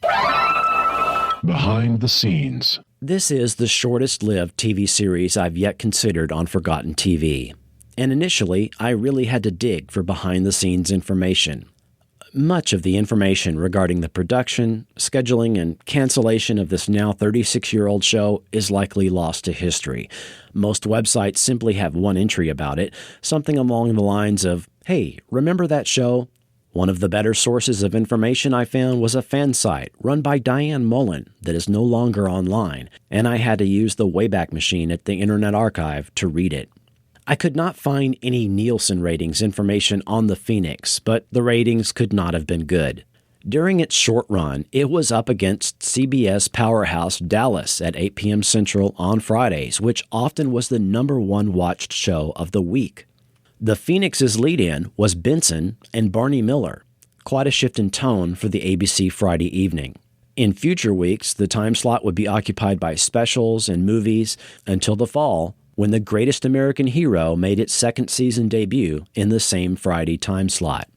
Behind the scenes. This is the shortest-lived TV series I've yet considered on Forgotten TV. And initially, I really had to dig for behind-the-scenes information. Much of the information regarding the production, scheduling, and cancellation of this now 36-year-old show is likely lost to history. Most websites simply have one entry about it, something along the lines of, "Hey, remember that show?" One of the better sources of information I found was a fan site run by Diane Mullen that is no longer online, and I had to use the Wayback Machine at the Internet Archive to read it. I could not find any Nielsen ratings information on The Phoenix, but the ratings could not have been good. During its short run, it was up against CBS powerhouse Dallas at 8 p.m. Central on Fridays, which often was the #1 watched show of the week. The Phoenix's lead-in was Benson and Barney Miller, quite a shift in tone for the ABC Friday evening. In future weeks, the time slot would be occupied by specials and movies until the fall, when The Greatest American Hero made its second season debut in the same Friday time slot.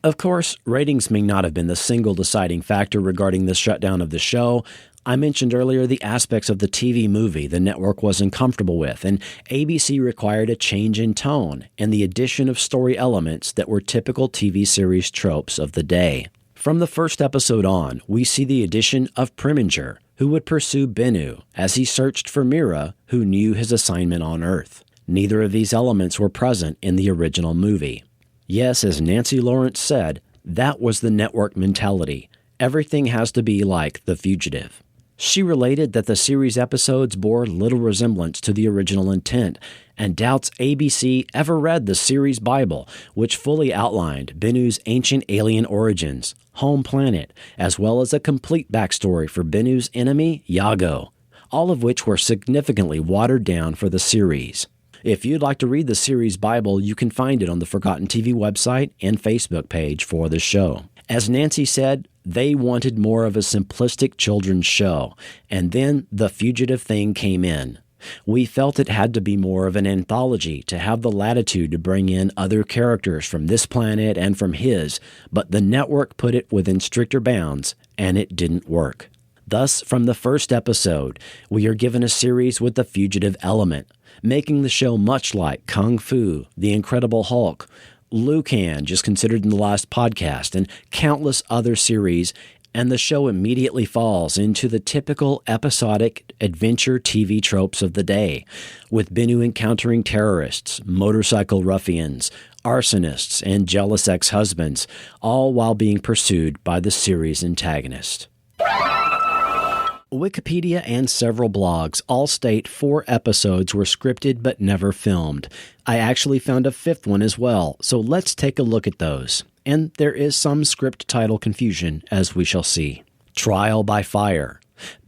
Of course, ratings may not have been the single deciding factor regarding the shutdown of the show. I mentioned earlier the aspects of the TV movie the network wasn't comfortable with, and ABC required a change in tone and the addition of story elements that were typical TV series tropes of the day. From the first episode on, we see the addition of Preminger, who would pursue Bennu as he searched for Mira, who knew his assignment on Earth. Neither of these elements were present in the original movie. Yes, as Nancy Lawrence said, that was the network mentality. Everything has to be like The Fugitive. She related that the series episodes bore little resemblance to the original intent and doubts ABC ever read the series Bible, which fully outlined Bennu's ancient alien origins, home planet, as well as a complete backstory for Bennu's enemy, Yago, all of which were significantly watered down for the series. If you'd like to read the series Bible, you can find it on the Forgotten TV website and Facebook page for the show. As Nancy said, they wanted more of a simplistic children's show, and then The Fugitive thing came in. We felt it had to be more of an anthology to have the latitude to bring in other characters from this planet and from his, but the network put it within stricter bounds, and it didn't work. Thus, from the first episode, we are given a series with the fugitive element, making the show much like Kung Fu, The Incredible Hulk, Lucan, just considered in the last podcast, and countless other series, and the show immediately falls into the typical episodic adventure TV tropes of the day, with Bennu encountering terrorists, motorcycle ruffians, arsonists, and jealous ex-husbands, all while being pursued by the series antagonist. Wikipedia and several blogs all state 4 episodes were scripted but never filmed. I actually found a 5th one as well, so let's take a look at those. And there is some script title confusion, as we shall see. Trial by Fire.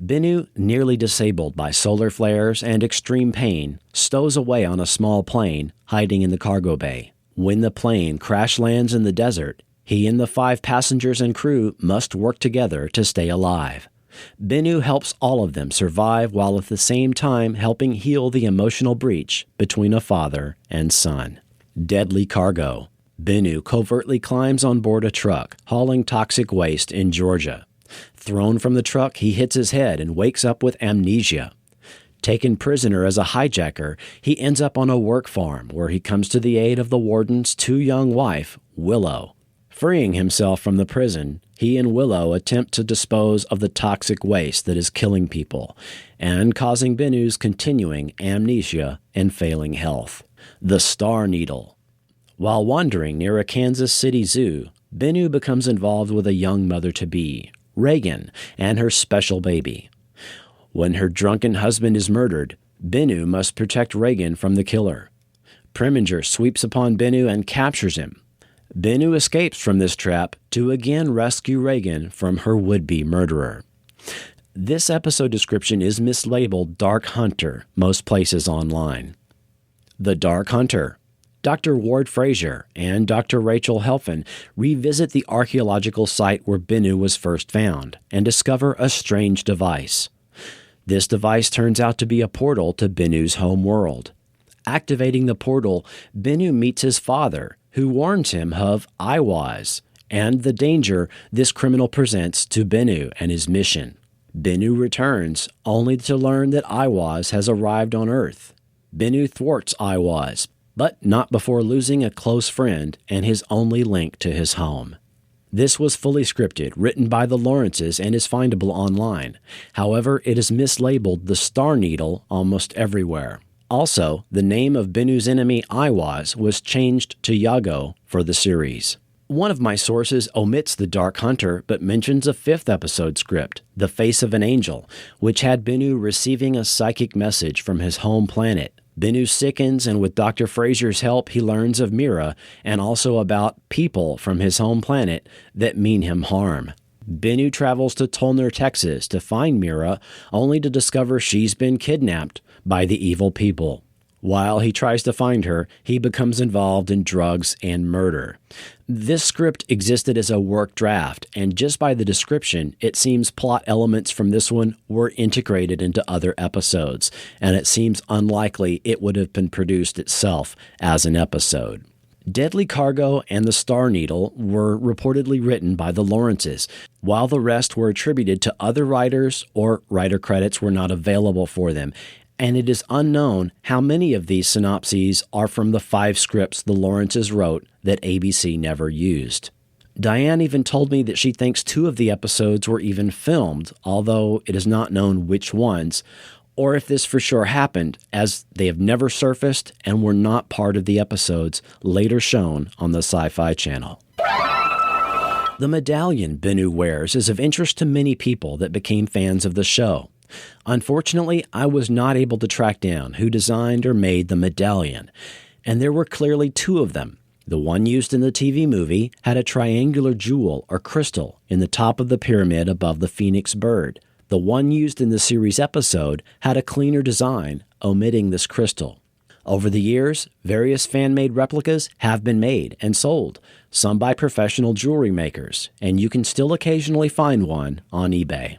Bennu, nearly disabled by solar flares and extreme pain, stows away on a small plane, hiding in the cargo bay. When the plane crash lands in the desert, he and the 5 passengers and crew must work together to stay alive. Bennu helps all of them survive while at the same time helping heal the emotional breach between a father and son. Deadly Cargo. Bennu covertly climbs on board a truck hauling toxic waste in Georgia. Thrown from the truck, he hits his head and wakes up with amnesia. Taken prisoner as a hijacker, he ends up on a work farm where he comes to the aid of the warden's 2-young wife, Willow. Freeing himself from the prison, he and Willow attempt to dispose of the toxic waste that is killing people and causing Bennu's continuing amnesia and failing health. The Star Needle. While wandering near a Kansas City zoo, Bennu becomes involved with a young mother-to-be, Reagan, and her special baby. When her drunken husband is murdered, Bennu must protect Reagan from the killer. Preminger sweeps upon Bennu and captures him. Bennu escapes from this trap to again rescue Reagan from her would-be murderer. This episode description is mislabeled Dark Hunter most places online. The Dark Hunter. Dr. Ward Frazier and Dr. Rachel Helfin revisit the archaeological site where Bennu was first found and discover a strange device. This device turns out to be a portal to Bennu's home world. activating the portal, Bennu meets his father, who warns him of Aiwaz and the danger this criminal presents to Bennu and his mission. Bennu returns, only to learn that Aiwaz has arrived on Earth. Bennu thwarts Aiwaz, but not before losing a close friend and his only link to his home. This was fully scripted, written by the Lawrences, and is findable online. However, it is mislabeled the Star Needle almost everywhere. Also, the name of Bennu's enemy, Aiwaz, was changed to Yago for the series. One of my sources omits the Dark Hunter, but mentions a 5th episode script, The Face of an Angel, which had Bennu receiving a psychic message from his home planet. Bennu sickens, and with Dr. Fraser's help, he learns of Mira and also about people from his home planet that mean him harm. Bennu travels to Tolner, Texas to find Mira, only to discover she's been kidnapped by the evil people. While he tries to find her, he becomes involved in drugs and murder. This script existed as a work draft, and just by the description, it seems plot elements from this one were integrated into other episodes, and it seems unlikely it would have been produced itself as an episode. Deadly Cargo and The Star Needle were reportedly written by the Lawrences, while the rest were attributed to other writers or writer credits were not available for them. And it is unknown how many of these synopses are from the 5 scripts the Lawrences wrote that ABC never used. Diane even told me that she thinks 2 of the episodes were even filmed, although it is not known which ones, or if this for sure happened, as they have never surfaced and were not part of the episodes later shown on the Sci-Fi Channel. The medallion Bennu wears is of interest to many people that became fans of the show. Unfortunately, I was not able to track down who designed or made the medallion, and there were clearly 2 of them. The one used in the TV movie had a triangular jewel or crystal in the top of the pyramid above the phoenix bird. The one used in the series episode had a cleaner design, omitting this crystal. Over the years, various fan-made replicas have been made and sold, some by professional jewelry makers, and you can still occasionally find one on eBay.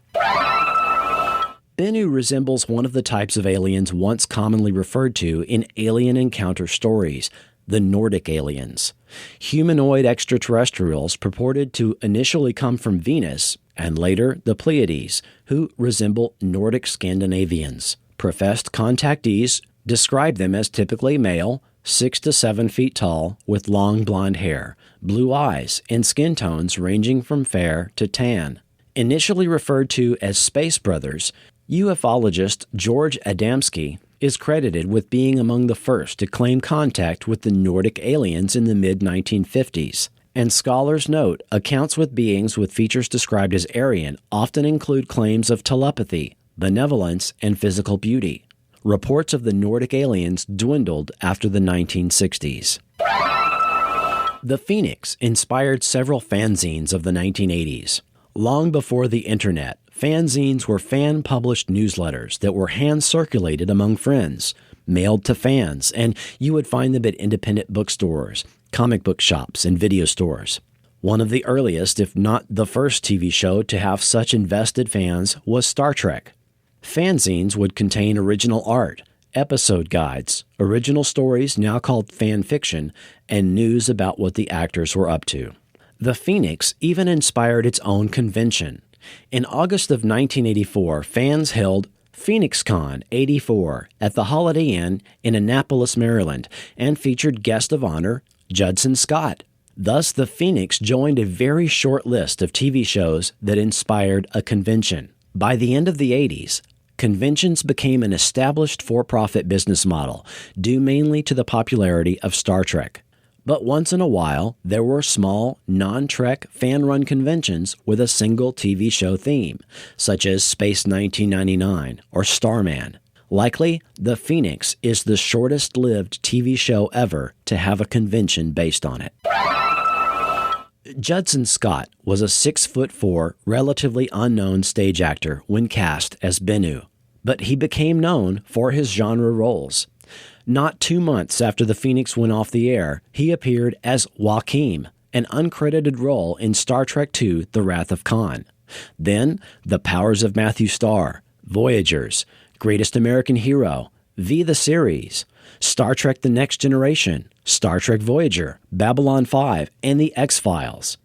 Bennu resembles one of the types of aliens once commonly referred to in alien encounter stories, the Nordic aliens. Humanoid extraterrestrials purported to initially come from Venus, and later the Pleiades, who resemble Nordic Scandinavians. Professed contactees describe them as typically male, 6 to 7 feet tall, with long blonde hair, blue eyes, and skin tones ranging from fair to tan. Initially referred to as Space Brothers, ufologist George Adamski is credited with being among the first to claim contact with the Nordic aliens in the mid-1950s. And scholars note accounts with beings with features described as Aryan often include claims of telepathy, benevolence, and physical beauty. Reports of the Nordic aliens dwindled after the 1960s. The Phoenix inspired several fanzines of the 1980s. Long before the internet, fanzines were fan-published newsletters that were hand-circulated among friends, mailed to fans, and you would find them at independent bookstores, comic book shops, and video stores. One of the earliest, if not the first TV show to have such invested fans was Star Trek. Fanzines would contain original art, episode guides, original stories now called fan fiction, and news about what the actors were up to. The Phoenix even inspired its own convention. In August of 1984, fans held PhoenixCon 84 at the Holiday Inn in Annapolis, Maryland, and featured guest of honor Judson Scott. Thus, the Phoenix joined a very short list of TV shows that inspired a convention. By the end of the 80s, conventions became an established for-profit business model, due mainly to the popularity of Star Trek. But once in a while, there were small, non-Trek, fan-run conventions with a single TV show theme, such as Space 1999 or Starman. Likely, The Phoenix is the shortest-lived TV show ever to have a convention based on it. Judson Scott was a 6'4", relatively unknown stage actor when cast as Bennu, but he became known for his genre roles. Not 2 months after The Phoenix went off the air, he appeared as Joaquin, an uncredited role in Star Trek II: The Wrath of Khan. Then, The Powers of Matthew Starr, Voyagers, Greatest American Hero, V the Series, Star Trek The Next Generation, Star Trek Voyager, Babylon 5, and The X-Files.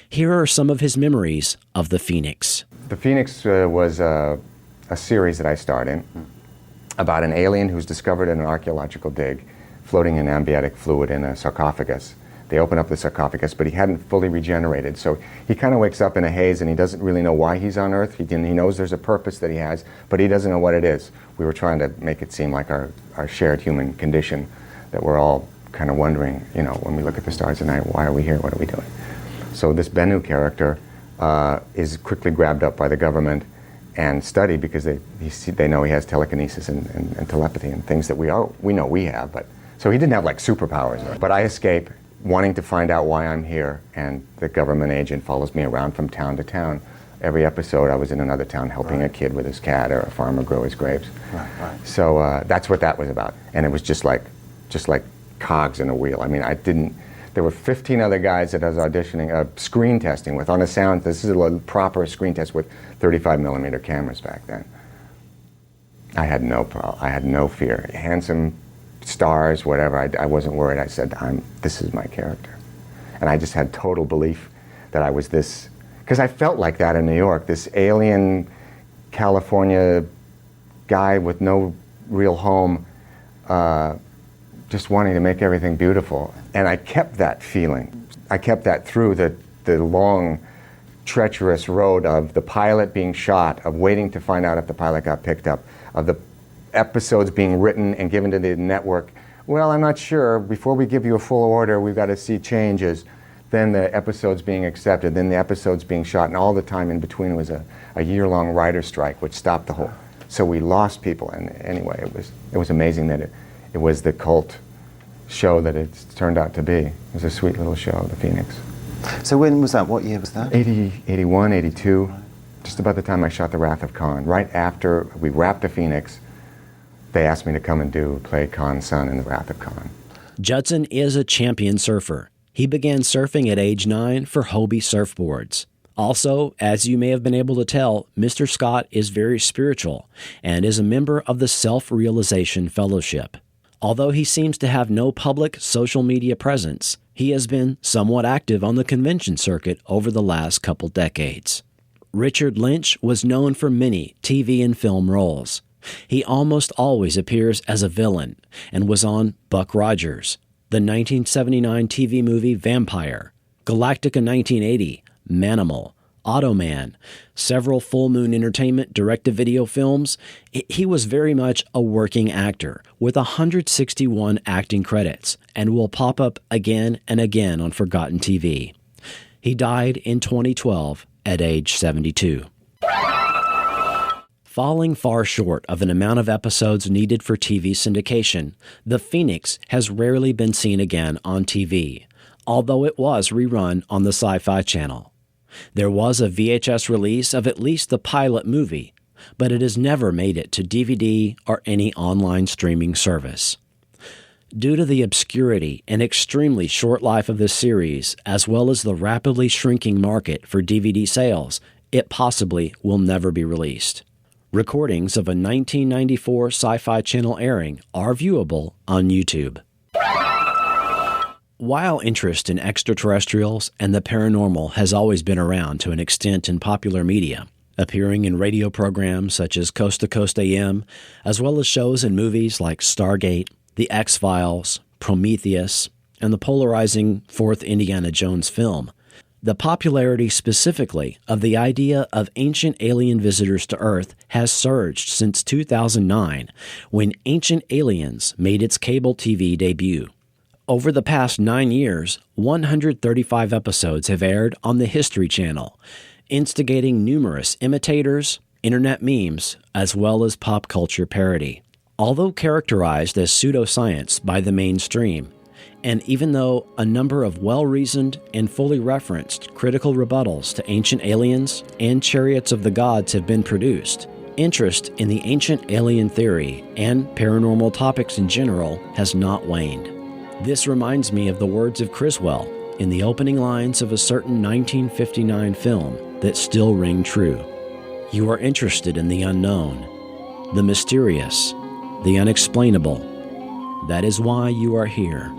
Here are some of his memories of The Phoenix. The Phoenix was a series that I starred in about an alien who's discovered in an archaeological dig floating in amniotic fluid in a sarcophagus. They open up the sarcophagus, but he hadn't fully regenerated. So he kind of wakes up in a haze and he doesn't really know why he's on Earth. He knows there's a purpose that he has, but he doesn't know what it is. We were trying to make it seem like our shared human condition, that we're all kind of wondering, when we look at the stars at night, why are we here? What are we doing? So this Bennu character is quickly grabbed up by the government and studied because they know he has telekinesis and telepathy and things that we know we have. But so he didn't have like superpowers. But I escape, wanting to find out why I'm here, and the government agent follows me around from town to town. Every episode I was in another town helping a kid with his cat or a farmer grow his grapes. So that's what that was about. And it was just like cogs in a wheel. I mean, there were 15 other guys that I was auditioning, screen testing with on a sound. This is a proper screen test with 35 millimeter cameras back then. I had no problem. I had no fear. Handsome stars, whatever. I wasn't worried. I said, this is my character. And I just had total belief that I was this, because I felt like that in New York, this alien California guy with no real home, just wanting to make everything beautiful. And I kept that feeling. I kept that through the long, treacherous road of the pilot being shot, of waiting to find out if the pilot got picked up, of the episodes being written and given to the network. Well, I'm not sure. Before we give you a full order, we've got to see changes. Then the episodes being accepted, then the episodes being shot, and all the time in between was a year-long writer's strike, which stopped the whole. So we lost people, and anyway, it was amazing that it was the cult show that it's turned out to be. It was a sweet little show, The Phoenix. So when was that? What year was that? 81, 82, just about the time I shot The Wrath of Khan. Right after we wrapped The Phoenix, they asked me to come and play Khan's son in The Wrath of Khan. Judson is a champion surfer. He began surfing at age 9 for Hobie surfboards. Also, as you may have been able to tell, Mr. Scott is very spiritual and is a member of the Self-Realization Fellowship. Although he seems to have no public social media presence, he has been somewhat active on the convention circuit over the last couple decades. Richard Lynch was known for many TV and film roles. He almost always appears as a villain and was on Buck Rogers, the 1979 TV movie Vampire, Galactica 1980, Manimal, Automan, several Full Moon Entertainment direct-to-video films. He was very much a working actor with 161 acting credits and will pop up again and again on forgotten TV. He died in 2012 at age 72. Falling far short of an amount of episodes needed for TV syndication, The Phoenix has rarely been seen again on TV, although it was rerun on the Sci-Fi Channel. There was a VHS release of at least the pilot movie, but it has never made it to DVD or any online streaming service. Due to the obscurity and extremely short life of this series, as well as the rapidly shrinking market for DVD sales, it possibly will never be released. Recordings of a 1994 Sci-Fi Channel airing are viewable on YouTube. While interest in extraterrestrials and the paranormal has always been around to an extent in popular media, appearing in radio programs such as Coast to Coast AM, as well as shows and movies like Stargate, The X-Files, Prometheus, and the polarizing fourth Indiana Jones film, the popularity specifically of the idea of ancient alien visitors to Earth has surged since 2009, when Ancient Aliens made its cable TV debut. Over the past 9 years, 135 episodes have aired on the History Channel, instigating numerous imitators, internet memes, as well as pop culture parody. Although characterized as pseudoscience by the mainstream, and even though a number of well-reasoned and fully referenced critical rebuttals to Ancient Aliens and Chariots of the Gods have been produced, interest in the ancient alien theory and paranormal topics in general has not waned. This reminds me of the words of Criswell in the opening lines of a certain 1959 film that still ring true. You are interested in the unknown, the mysterious, the unexplainable. That is why you are here.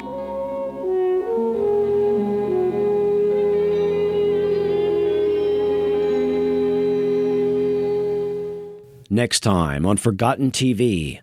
Next time on Forgotten TV.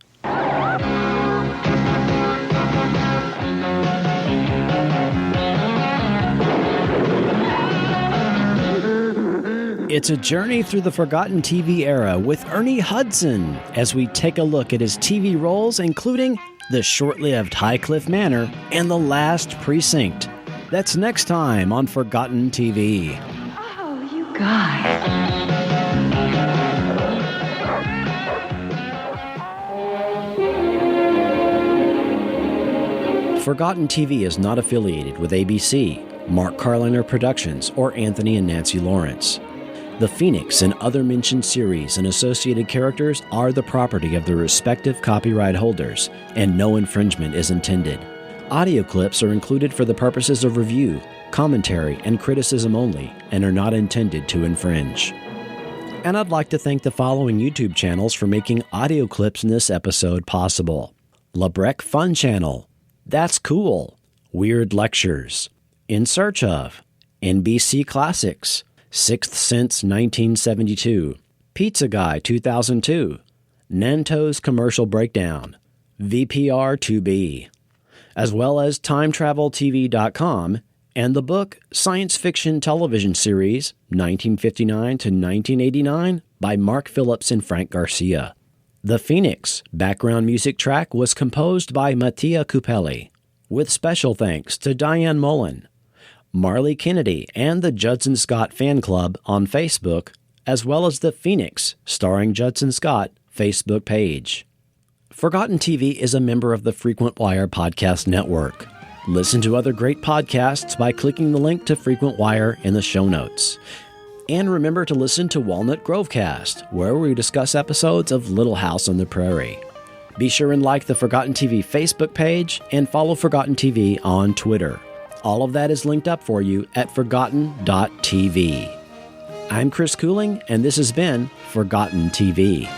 It's a journey through the Forgotten TV era with Ernie Hudson as we take a look at his TV roles, including the short-lived Highcliffe Manor and The Last Precinct. That's next time on Forgotten TV. Oh, you guys. Forgotten TV is not affiliated with ABC, Mark Carliner Productions, or Anthony and Nancy Lawrence. The Phoenix and other mentioned series and associated characters are the property of their respective copyright holders, and no infringement is intended. Audio clips are included for the purposes of review, commentary, and criticism only, and are not intended to infringe. And I'd like to thank the following YouTube channels for making audio clips in this episode possible. LeBrec Fun Channel, That's Cool, Weird Lectures, In Search Of, NBC Classics, Sixth Sense 1972, Pizza Guy 2002, Nanto's Commercial Breakdown, VPR 2B, as well as TimeTravelTV.com and the book Science Fiction Television Series 1959 to 1989 by Mark Phillips and Frank Garcia. The Phoenix background music track was composed by Mattia Cupelli, with special thanks to Diane Mullen, Marli Kennedy, and the Judson Scott Fan Club on Facebook, as well as the Phoenix starring Judson Scott Facebook page. Forgotten TV is a member of the Frequent Wire Podcast Network. Listen to other great podcasts by clicking the link to Frequent Wire in the show notes. And remember to listen to Walnut Grovecast, where we discuss episodes of Little House on the Prairie. Be sure and like the Forgotten TV Facebook page and follow Forgotten TV on Twitter. All of that is linked up for you at forgotten.tv. I'm Chris Cooling, and this has been Forgotten TV.